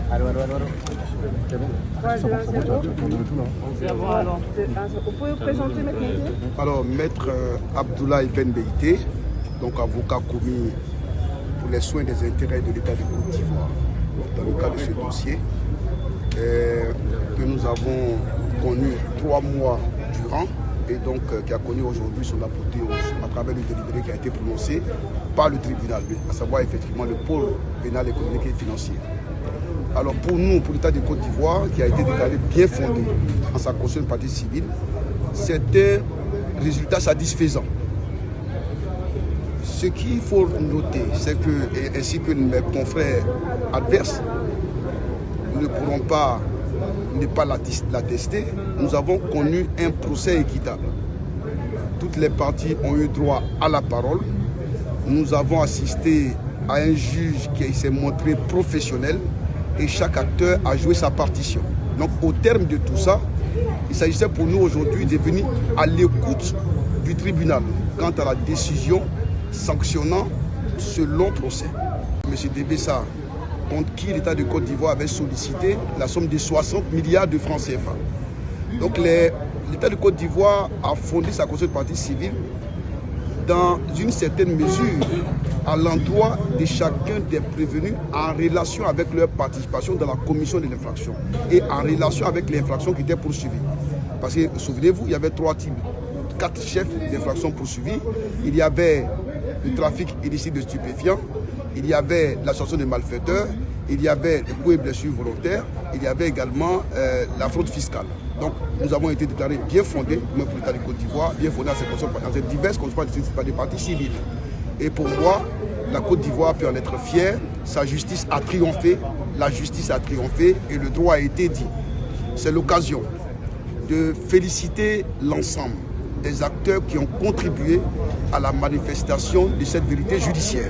Vous pouvez vous présenter, Maître Mengué? Alors, Maître Abdoulaye Ben Beïté, donc avocat commis pour les soins des intérêts de l'État de Côte d'Ivoire, dans le cadre de ce dossier, que nous avons connu 3 mois durant, et donc qui a connu aujourd'hui son apothéose à travers le délibéré qui a été prononcé par le tribunal, à savoir effectivement le pôle pénal, économique et financier. Alors pour nous, pour l'État de Côte d'Ivoire, qui a été déclaré bien fondé en sa constitution de partie civile, c'est un résultat satisfaisant. Ce qu'il faut noter, c'est que, ainsi que mes confrères adverses ne pourront pas ne pas l'attester, nous avons connu un procès équitable. Toutes les parties ont eu droit à la parole. Nous avons assisté à un juge qui s'est montré professionnel et chaque acteur a joué sa partition. Donc au terme de tout ça, il s'agissait pour nous aujourd'hui de venir à l'écoute du tribunal quant à la décision sanctionnant ce long procès. M. Debessa, contre qui l'État de Côte d'Ivoire avait sollicité la somme de 60 milliards de francs CFA. Donc l'État de Côte d'Ivoire a fondé sa constitution de partie civile dans une certaine mesure à l'endroit de chacun des prévenus en relation avec leur participation dans la commission de l'infraction et en relation avec l'infraction qui était poursuivie. Parce que, souvenez-vous, il y avait 4 chefs d'infraction poursuivis. Il y avait le trafic illicite de stupéfiants, il y avait l'association de malfaiteurs, il y avait les coups et blessures volontaires, il y avait également la fraude fiscale. Donc nous avons été déclarés bien fondés, même pour l'État de Côte d'Ivoire, bien fondés dans ces diverses constitutions par des parties civiles. Et pour moi, la Côte d'Ivoire peut en être fière, sa justice a triomphé, la justice a triomphé et le droit a été dit. C'est l'occasion de féliciter l'ensemble des acteurs qui ont contribué à la manifestation de cette vérité judiciaire.